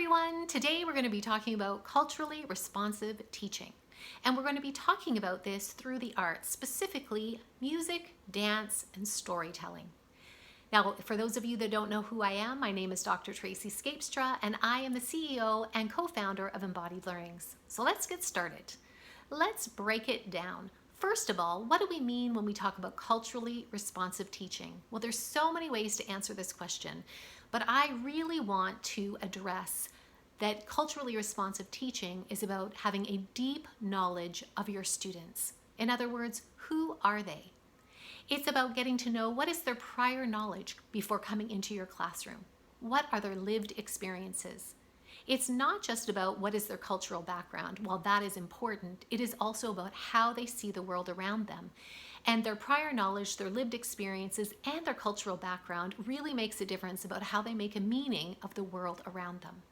everyone! Today we're going to be talking about culturally responsive teaching. And we're going to be talking about this through the arts, specifically music, dance, and storytelling. Now, for those of you that don't know who I am, my name is Dr. Tracy Scapestra, and I am the CEO and co-founder of Embodied Learnings. So let's get started. Let's break it down. First of all, what do we mean when we talk about culturally responsive teaching? Well, there's so many ways to answer this question, but I really want to address that culturally responsive teaching is about having a deep knowledge of your students. In other words, who are they? It's about getting to know what is their prior knowledge before coming into your classroom. What are their lived experiences? It's not just about what is their cultural background. While that is important, it is also about how they see the world around them. And their prior knowledge, their lived experiences, and their cultural background really makes a difference about how they make a meaning of the world around them.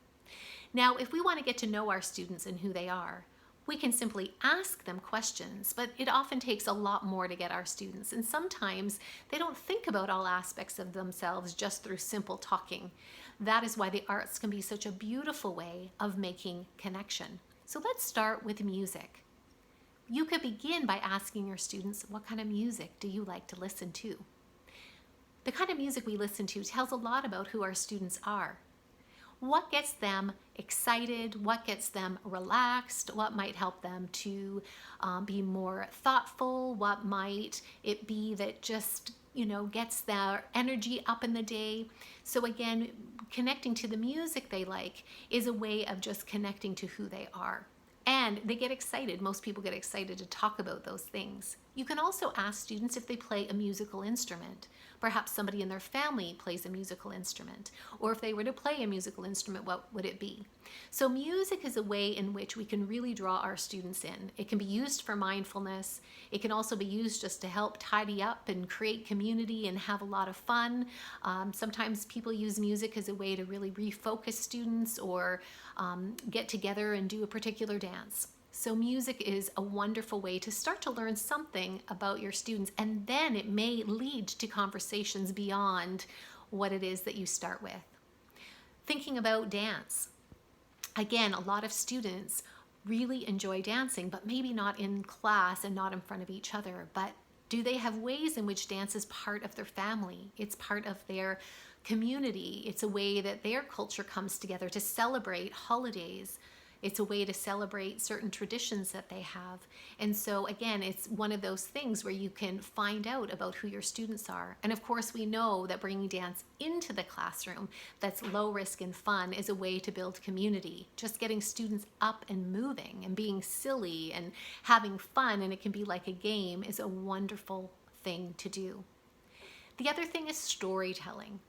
Now, if we want to get to know our students and who they are, we can simply ask them questions, but it often takes a lot more to get our students. And sometimes they don't think about all aspects of themselves just through simple talking. That is why the arts can be such a beautiful way of making connection. So let's start with music. You could begin by asking your students, what kind of music do you like to listen to? The kind of music we listen to tells a lot about who our students are. What gets them excited? What gets them relaxed? What might help them to be more thoughtful? What might it be that just, gets their energy up in the day? So again, connecting to the music they like is a way of just connecting to who they are. And they get excited. Most people get excited to talk about those things. You can also ask students if they play a musical instrument. Perhaps somebody in their family plays a musical instrument. Or if they were to play a musical instrument, what would it be? So music is a way in which we can really draw our students in. It can be used for mindfulness. It can also be used just to help tidy up and create community and have a lot of fun. Sometimes people use music as a way to really refocus students or get together and do a particular dance. So music is a wonderful way to start to learn something about your students, and then it may lead to conversations beyond what it is that you start with. Thinking about dance. Again, a lot of students really enjoy dancing, but maybe not in class and not in front of each other. But do they have ways in which dance is part of their family? It's part of their community. It's a way that their culture comes together to celebrate holidays. It's a way to celebrate certain traditions that they have. And so again, it's one of those things where you can find out about who your students are. And of course, we know that bringing dance into the classroom that's low risk and fun is a way to build community. Just getting students up and moving and being silly and having fun, and it can be like a game, is a wonderful thing to do. The other thing is storytelling.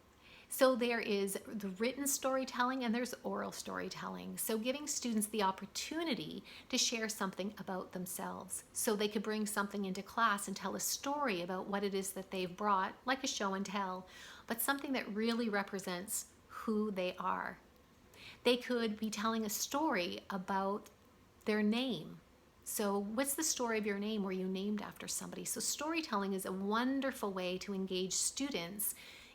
So there is the written storytelling and there's oral storytelling. So giving students the opportunity to share something about themselves. So they could bring something into class and tell a story about what it is that they've brought, like a show and tell, but something that really represents who they are. They could be telling a story about their name. So what's the story of your name? Were you named after somebody? So storytelling is a wonderful way to engage students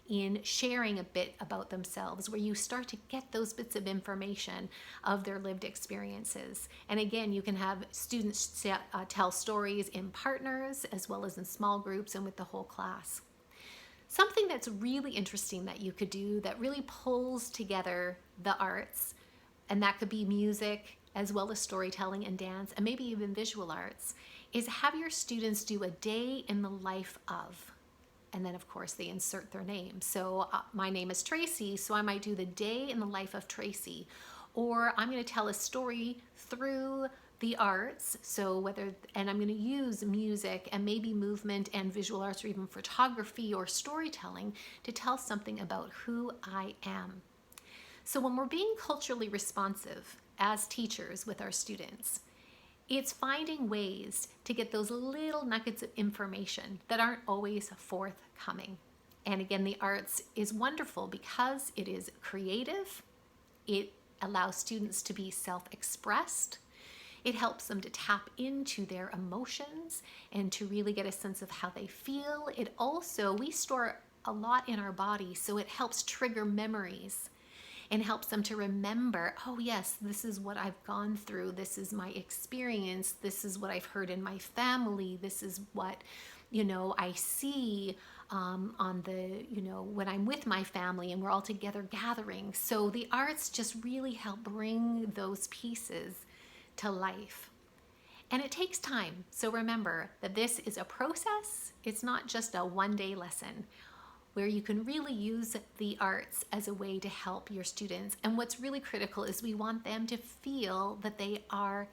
in sharing a bit about themselves, where you start to get those bits of information of their lived experiences. And again, you can have students tell stories in partners as well as in small groups and with the whole class. Something that's really interesting that you could do that really pulls together the arts, and that could be music as well as storytelling and dance and maybe even visual arts, is have your students do a day in the life of. And then of course they insert their name. So my name is Tracy, so I might do the day in the life of Tracy. Or I'm going to tell a story through the arts, and I'm going to use music and maybe movement and visual arts or even photography or storytelling to tell something about who I am. So when we're being culturally responsive as teachers with our students, it's finding ways to get those little nuggets of information that aren't always forthcoming. And again, the arts is wonderful because it is creative. It allows students to be self-expressed. It helps them to tap into their emotions and to really get a sense of how they feel. We store a lot in our body, so it helps trigger memories. and helps them to remember, oh yes, this is what I've gone through, this is my experience, this is what I've heard in my family, this is what, I see on the, when I'm with my family and we're all together gathering. So the arts just really help bring those pieces to life. And it takes time. So remember that this is a process. It's not just a one-day lesson, where you can really use the arts as a way to help your students. And what's really critical is we want them to feel that they are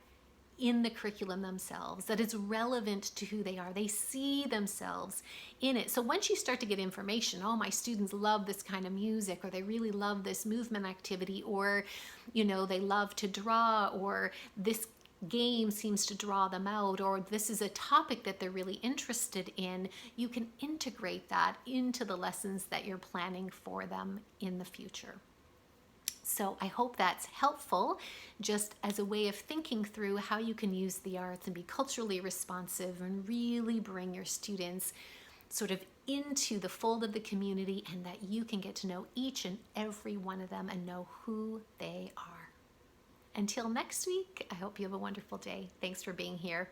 in the curriculum themselves, that it's relevant to who they are. They see themselves in it. So once you start to get information, oh, my students love this kind of music, or they really love this movement activity, or, they love to draw, or this game seems to draw them out, or this is a topic that they're really interested in, you can integrate that into the lessons that you're planning for them in the future. So I hope that's helpful, just as a way of thinking through how you can use the arts and be culturally responsive and really bring your students sort of into the fold of the community, and that you can get to know each and every one of them and know who they are. Until next week, I hope you have a wonderful day. Thanks for being here.